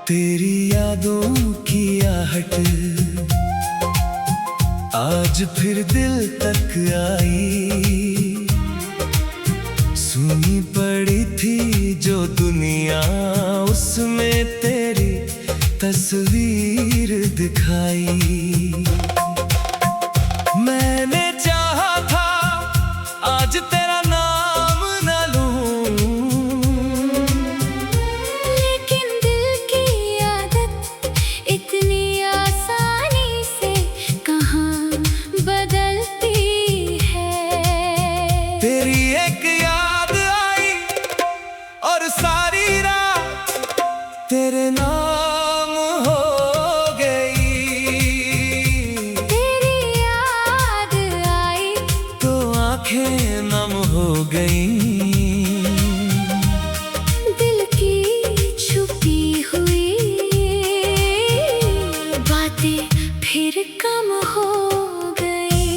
तेरी यादों की आहट आज फिर दिल तक आई। सुनी पड़ी थी जो दुनिया, उसमें तेरी तस्वीर दिखाई। मैंने चाहा था आज तेरा नाम न लूं, लेकिन दिल की आदत इतनी आसानी से कहाँ बदलती है। तेरी एक याद आई और सारी रात तेरे नाम हो गई। तेरी याद आई तो आंखें नम हो गई। दिल की छुपी हुई बातें फिर कम हो गई।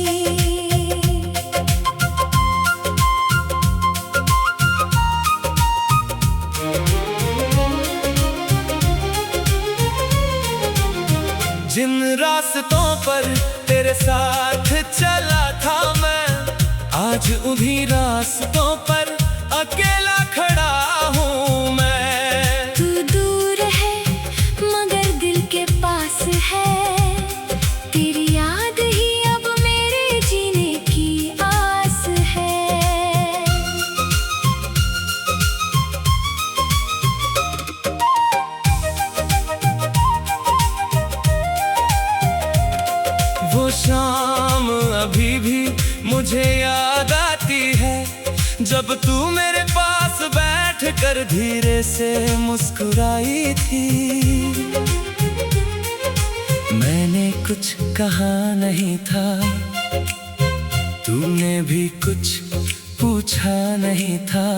जिन रास्तों पर तेरे साथ चला था मैं, आज उन्हीं रास्तों पर अकेला खड़ा हूँ मैं। तू दूर है मगर दिल के पास है। तेरी याद ही अब मेरे जीने की आस है। वो शाम अभी भी मुझे याद आती है, जब तू मेरे पास बैठ कर धीरे से मुस्कुराई थी। मैंने कुछ कहा नहीं था, तूने भी कुछ पूछा नहीं था,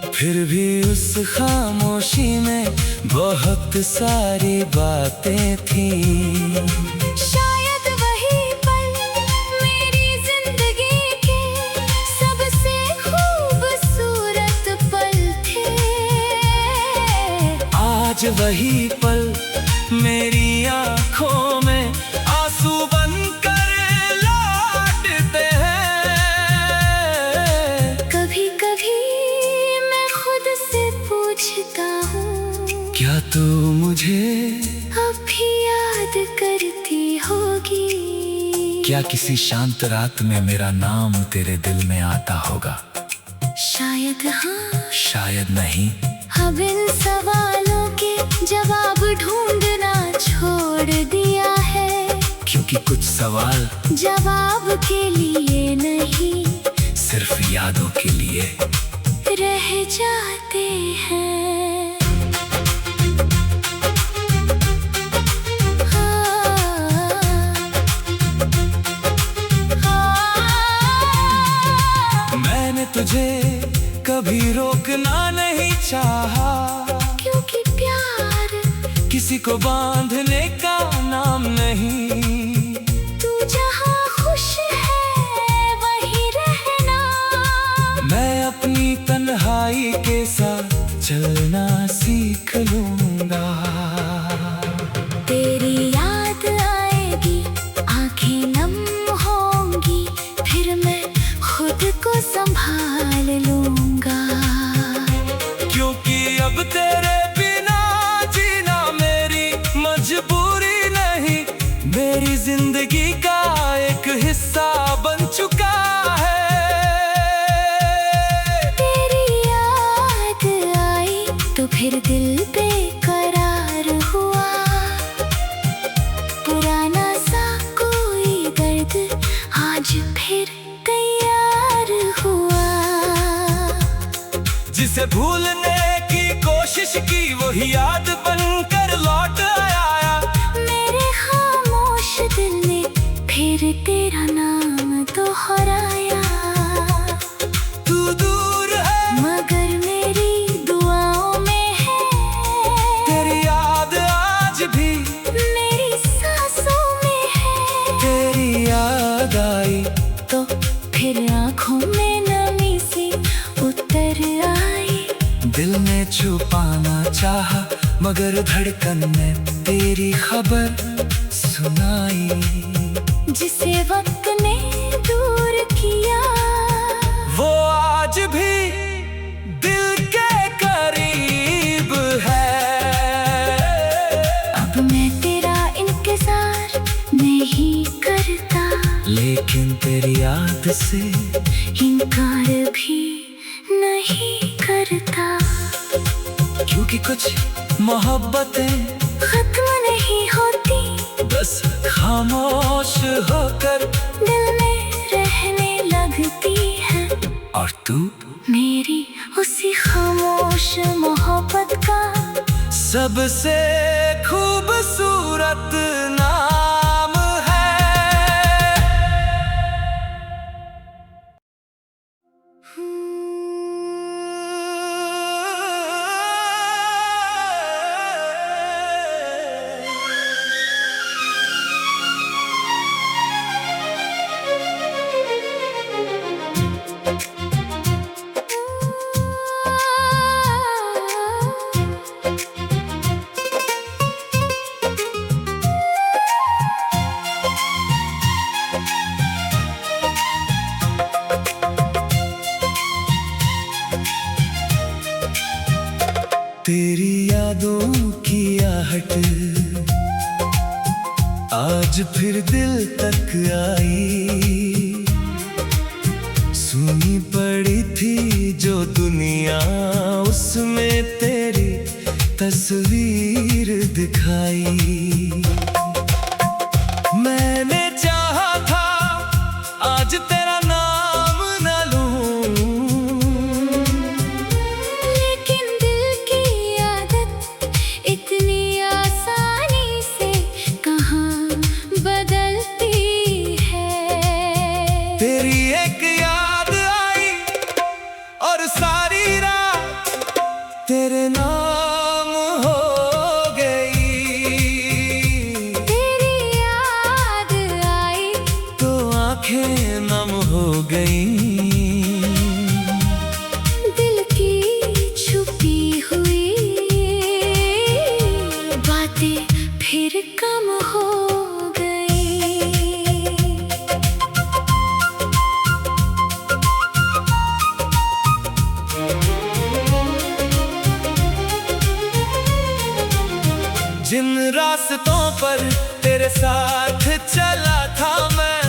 फिर भी उस खामोशी में बहुत सारी बातें थीं। शायद वही पल मेरी जिंदगी के सबसे खूबसूरत पल थे। आज वही पल मेरी आंखों में आंसू बनकर लौटते हैं। कभी कभी मैं खुद से पूछता हूँ, क्या तू मुझे अब भी याद करती होगी? क्या किसी शांत रात में मेरा नाम तेरे दिल में आता होगा? शायद हाँ, शायद नहीं। अब इन सवालों के जवाब ढूंढना छोड़ दिया है, क्योंकि कुछ सवाल जवाब के लिए नहीं सिर्फ यादों के लिए रह जाते हैं। मैंने तुझे कभी रोकना नहीं चाहा, क्योंकि प्यार किसी को बांधने का नाम नहीं। तू जहाँ खुश है वहीं रहना। मैं अपनी तन्हाई के साथ चलना सीख लूंगा। तेरी याद आएगी, आंखें नम होंगी, फिर मैं खुद को संभाल लूंगा। क्योंकि अब तेरे बिना जीना मेरी मजबूरी नहीं, मेरी जिंदगी का एक हिस्सा बन चुका है। तेरी याद आई तो फिर दिल बेकरार हुआ। पुराना सा कोई दर्द आज फिर तैयार हुआ। जिसे भूलने की कोशिश की वही याद बनकर लौट आया। मेरे खामोश दिल ने फिर तेरा नाम दोहराया। तू दूर है मगर मेरी दुआओं में है, तेरी याद आज भी मेरी सांसों में है। तेरी याद आई तो फिर आँखों में नमी सी उतर आई। दिल ने छुपाना चाहा मगर धड़कन ने तेरी खबर सुनाई। जिसे वक्त ने दूर किया वो आज भी दिल के करीब है। अब मैं तेरा इंतजार नहीं करता, लेकिन तेरी याद से इनकार भी नहीं करता। क्योंकि कुछ मोहब्बतें खत्म नहीं होती, बस खामोश होकर दिल में रहने लगती है। और तू मेरी उसी खामोश मोहब्बत का सबसे खूबसूरत नाम तेरी यादों की आहट आज फिर दिल तक आई। सुनी पड़ी थी जो दुनिया उसमें तेरी तस्वीर दिखाई। मैंने चाहा था आज तेरा नाम न लूं, लेकिन दिल की आदत इतनी आसानी से कहाँ बदलती है। तेरी एक याद आई और सारी रात तेरे नाम हो गई। तेरी याद आई तो आंखें नम हो गई। दिल की छुपी हुई बातें फिर कम हो गई। जिन रास्तों पर तेरे साथ चला था मैं,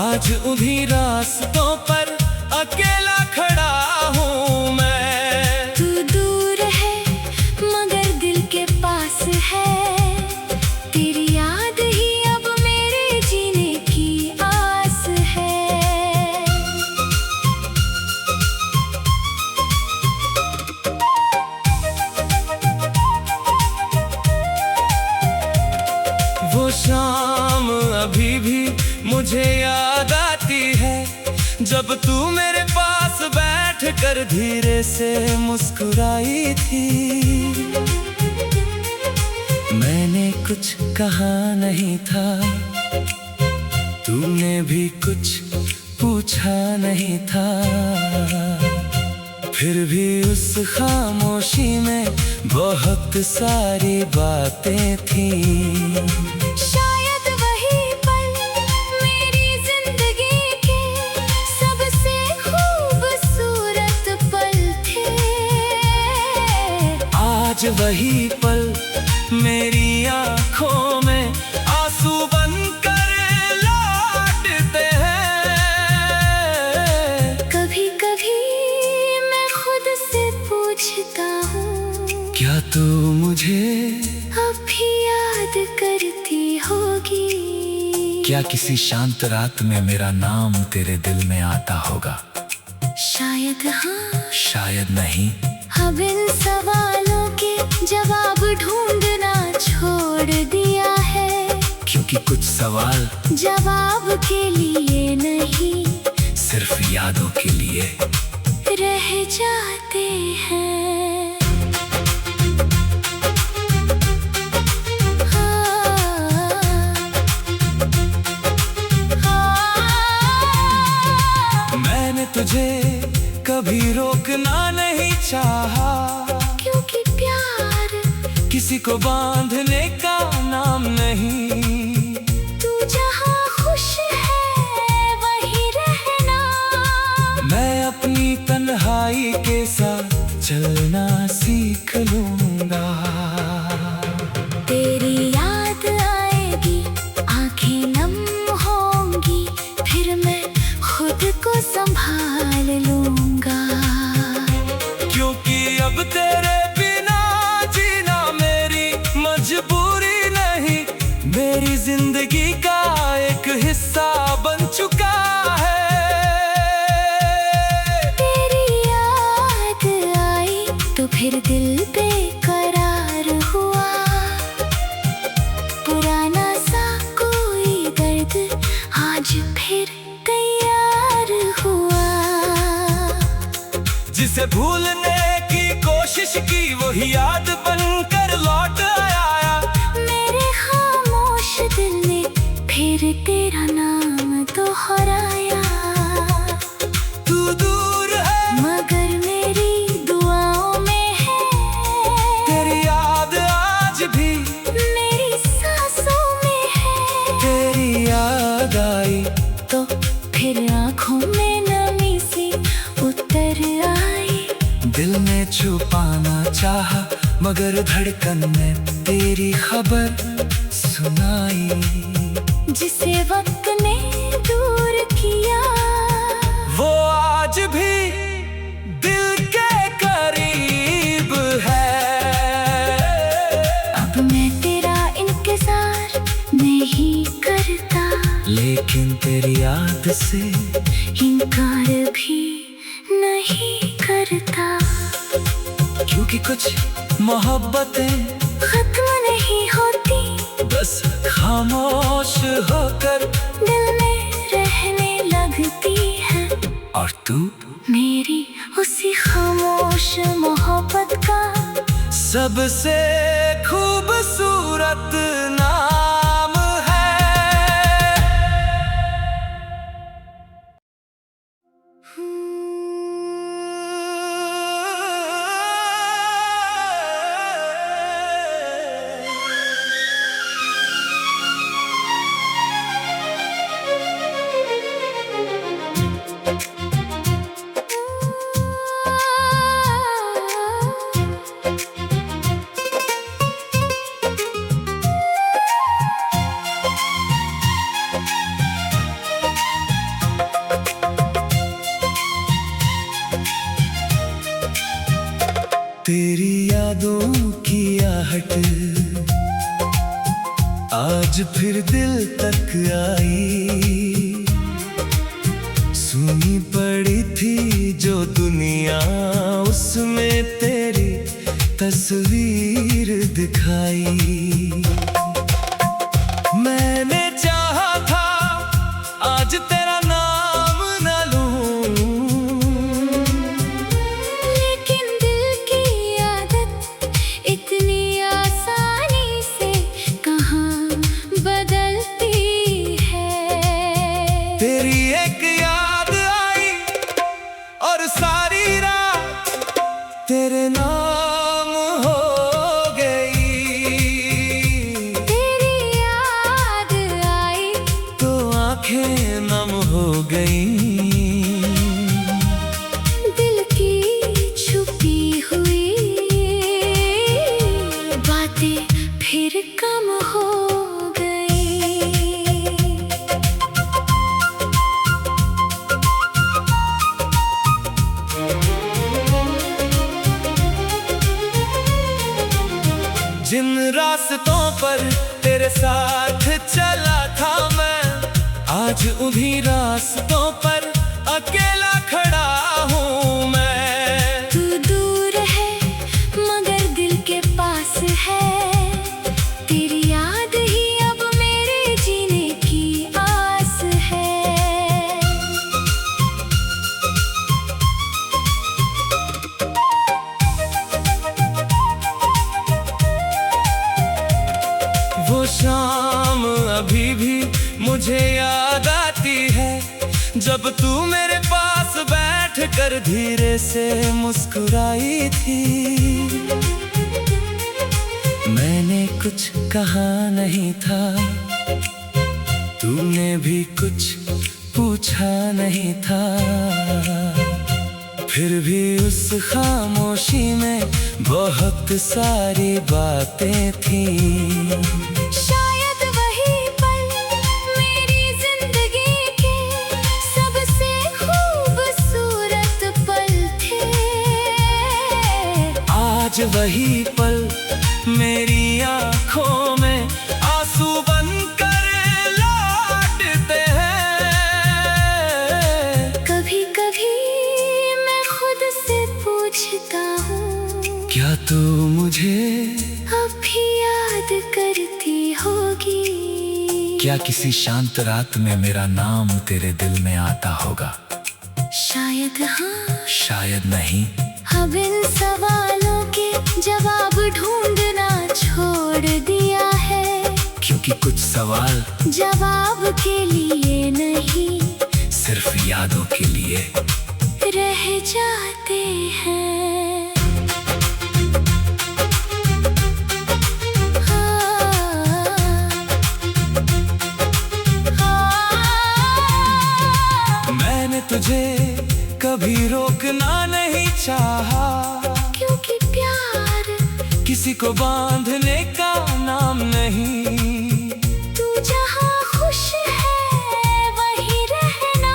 आज उन्हीं रास्तों पर अकेला खड़ा हूँ मैं। तू दूर है मगर दिल के पास है, तेरी याद ही अब मेरे जीने की आस है। वो शाम अभी भी मुझे याद आती है, जब तू मेरे पास बैठ कर धीरे से मुस्कुराई थी। मैंने कुछ कहा नहीं था, तूने भी कुछ पूछा नहीं था, फिर भी उस खामोशी में बहुत सारी बातें थी। शायद वही पल मेरी जिंदगी के सबसे खूबसूरत पल थे। आज वही पल मेरी आँखों में आंसू बनकर लौटते हैं। कभी कभी मैं खुद से पूछता हूँ, क्या तू मुझे अब भी याद करती होगी? क्या किसी शांत रात में मेरा नाम तेरे दिल में आता होगा? शायद हाँ, शायद नहीं। अब इन सवालों के जवाब ढूंढना छोड़ दिया है, क्योंकि कुछ सवाल जवाब के लिए नहीं, सिर्फ यादों के लिए रह जाते हैं। मैंने तुझे कभी रोकना नहीं चाहा, क्योंकि प्यार किसी को बांधने का नाम नहीं। तू जहाँ खुश है वहीं रहना, मैं अपनी तन्हाई के साथ चलना सीख लूंगा। तेरी याद आएगी, आंखें नम होंगी, फिर मैं खुद को संभाल लूंगा। क्योंकि अब तेरे बिना जीना मेरी मजबूरी नहीं, मेरी जिंदगी का एक हिस्सा बन चुका है। तेरी याद आई तो फिर दिल बेकरार हुआ, पुराना सा कोई दर्द आज फिर तैयार हुआ। जिसे भूलने की कोशिश की वही याद बनकर लौट आया। मेरे खामोश दिल ने फिर तेरा नाम दोहराया। तू दूर है मगर मेरी दुआओं में है, तेरी याद आज भी मेरी सांसों में है। तेरी याद आई तो फिर आँखों में नमी सी उतर आई। दिल ने छुपाना चाहा मगर धड़कन ने तेरी खबर सुनाई। जिसे वक्त ने दूर किया, वो आज भी दिल के करीब है। अब मैं तेरा इंतजार नहीं करता, लेकिन तेरी याद से इनकार भी नहीं करता। क्योंकि कुछ मोहब्बतें खत्म नहीं होती, बस खामोश होकर दिल में रहने लगती है। और तू मेरी उसी खामोश मोहब्बत का सबसे खूबसूरत नाम है। तेरी यादों की आहट आज फिर दिल तक आई। सुनी पड़ी थी जो दुनिया उसमें तेरी तस्वीर दिखाई। मैंने चाहा था आज तेरा नाम न लूं, लेकिन दिल की आदत इतनी आसानी से कहाँ बदलती है। तेरी एक याद आई और सारी रात तेरे नाम हो गई। तेरी याद आई तो आंखें नम हो गई। दिल की छुपी हुई बातें फिर कम हो गई। जिन रास्तों पर तेरे साथ चला था मैं, आज उन्हीं रास्तों पर अकेला खड़ा हूँ मैं। तू दूर है मगर दिल के पास है, तेरी याद ही अब मेरे जीने की आस है। वो शाम अभी भी मुझे याद आती है, जब तू मेरे पास बैठ कर धीरे से मुस्कुराई थी। मैंने कुछ कहा नहीं था, तूने भी कुछ पूछा नहीं था, फिर भी उस खामोशी में बहुत सारी बातें थी। शायद वही पल मेरी जिंदगी के सबसे खूबसूरत पल थे। आज वही पल मेरी आंखों में आंसू बनकर लौटते हैं। कभी कभी मैं खुद से पूछता हूँ, क्या तू मुझे अब भी याद करती होगी? क्या किसी शांत रात में मेरा नाम तेरे दिल में आता होगा? शायद हाँ, शायद नहीं। अब इन सवालों के जवाब ढूंढना छोड़ दिया है, क्योंकि कुछ सवाल जवाब के लिए नहीं सिर्फ यादों के लिए रह जाते हैं। मैंने तुझे कभी रोकना नहीं चाहा, क्योंकि प्यार किसी को बांधने का नाम नहीं। तू जहाँ खुश है वहीं रहना,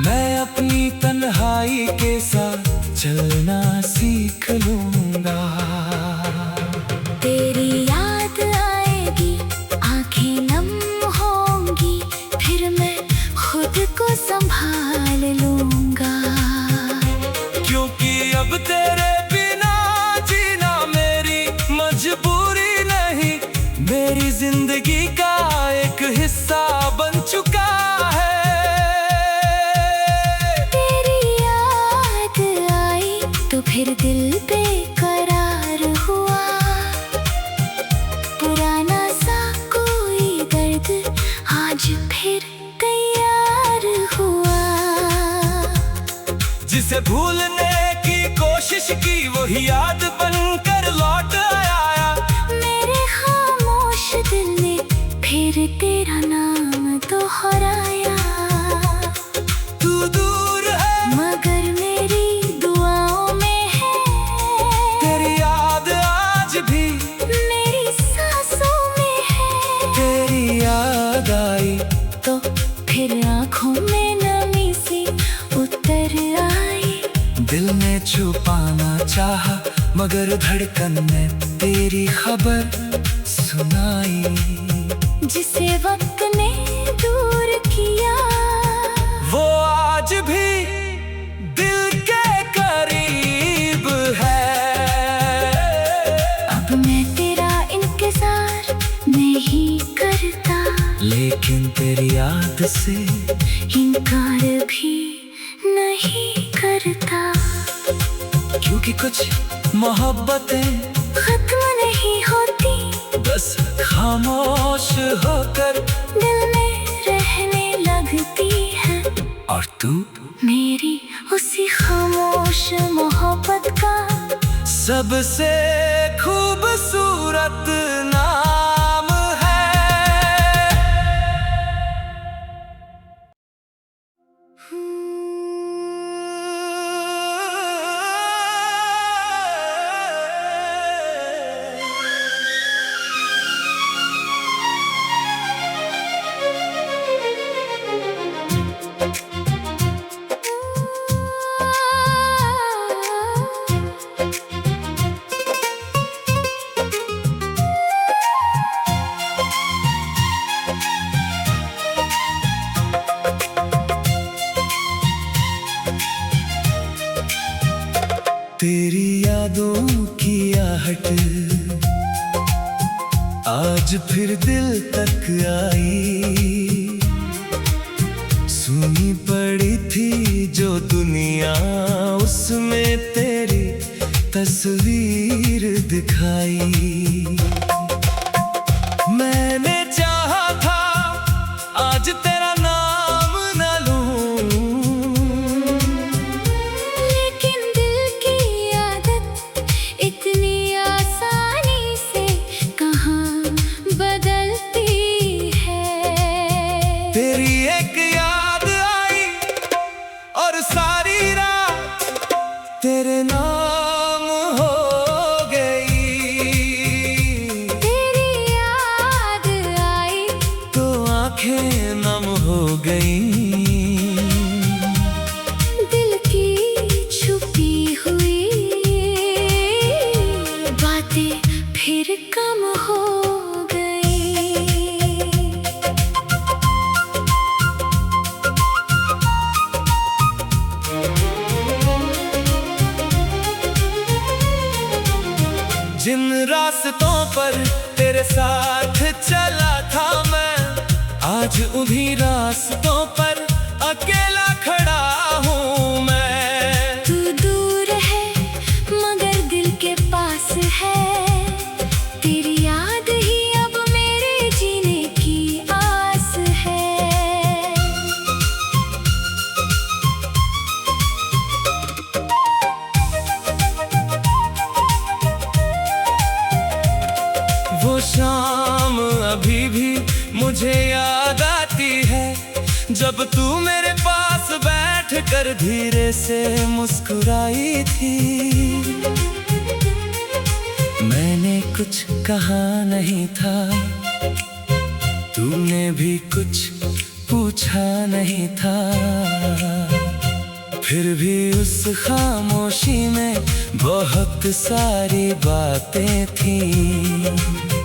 मैं अपनी तन्हाई के साथ चलना सीख लूंगा। तेरी याद आएगी, आंखें नम होंगी, फिर मैं खुद को संभाल लूंगा। क्योंकि अब तेरे बिना जीना मेरी मजबूरी नहीं, मेरी जिंदगी का एक हिस्सा बन चुका है। तेरी याद आई तो फिर दिल बेकरार हुआ, पुराना सा कोई दर्द आज फिर तैयार हुआ। जिसे भूलने की कोशिश की वही याद बनकर लौट आया। मेरे खामोश दिल ने फिर तेरा नाम दोहराया। तू दूर है मगर मेरी दुआओं में है, तेरी याद आज भी मेरी सांसों में है। तेरी याद आई तो फिर आँखों में नमी सी उतर आई। दिल ने छुपाना चाहा मगर धड़कन ने तेरी खबर सुनाई। जिसे वक्त ने दूर किया वो आज भी दिल के करीब है। अब मैं तेरा इंतजार नहीं करता, लेकिन तेरी याद से इनकार भी नहीं करता। क्योंकि कुछ मोहब्बतें खत्म नहीं होती, बस खामोश होकर दिल में रहने लगती है। और तू मेरी उसी खामोश मोहब्बत का सबसे खूबसूरत नाम है। तेरी यादों की आहट आज फिर दिल तक आई। सुनी पड़ी थी जो दुनिया, उसमें तेरी तस्वीर दिखाई। मैंने चाहा था आज तेरा नाम न लूं, लेकिन दिल की आदत इतनी आसानी से कहाँ बदलती है। तेरी एक याद आई और सारी रात तेरे नाम हो गई। तेरी याद आई तो आंखें नम हो गई। दिल की छुपी हुई बातें फिर कम हो गई। जिन रास्तों पर तेरे साथ चला था मैं, आज उन्हीं रास्तों पर अकेला खड़ा हूँ मैं। तू दूर है मगर दिल के पास है। तेरी याद ही अब मेरे जीने की आस है। वो शाम अभी भी मुझे याद आती है, जब तू मेरे पास बैठ कर धीरे से मुस्कुराई थी। मैंने कुछ कहा नहीं था, तूने भी कुछ पूछा नहीं था, फिर भी उस खामोशी में बहुत सारी बातें थी।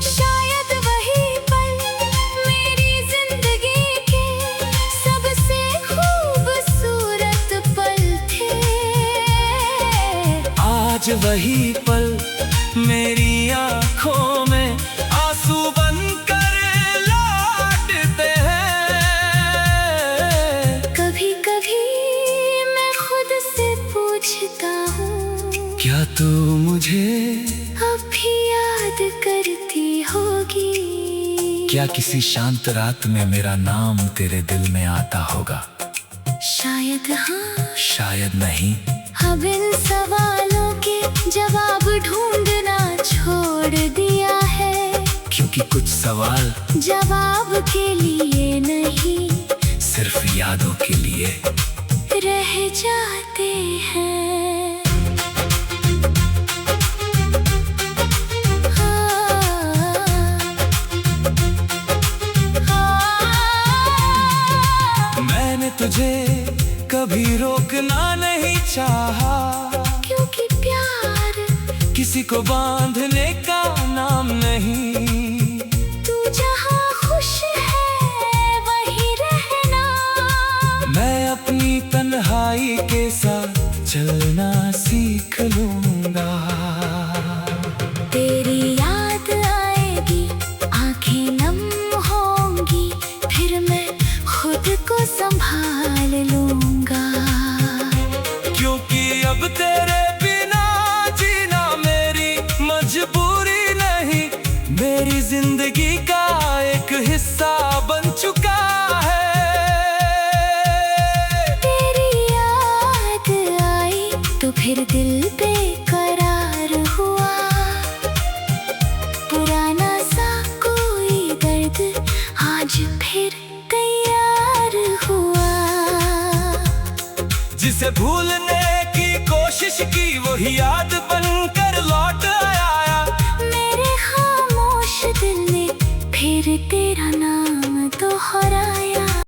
शायद वही पल मेरी जिंदगी के सबसे खूबसूरत पल थे। आज वही पल मेरी आंखों में आंसू बनकर लौटते हैं। कभी कभी मैं खुद से पूछता हूँ, क्या तू मुझे अब भी याद करती होगी? क्या किसी शांत रात में मेरा नाम तेरे दिल में आता होगा? शायद हाँ, शायद नहीं। अब इन सवालों के जवाब ढूंढना छोड़ दिया है, क्योंकि कुछ सवाल जवाब के लिए नहीं सिर्फ यादों के लिए रह जाते हैं। मैंने तुझे कभी रोकना नहीं चाहा, क्योंकि प्यार किसी को बांधने का नाम नहीं। तू जहाँ खुश है वहीं रहना। मैं अपनी तन्हाई के साथ चलना सीख लूंगा। तेरी याद आएगी, आंखें नम होंगी, फिर मैं खुद को संभाल लूंगा। क्योंकि अब तेरे बिना जीना मेरी मजबूरी नहीं, मेरी जिंदगी का एक हिस्सा बन चुका है। तेरी याद आई तो फिर दिल बेकरार हुआ। पुराना सा कोई दर्द आज फिर तैयार हुआ। जिसे भूलने की कोशिश की वही याद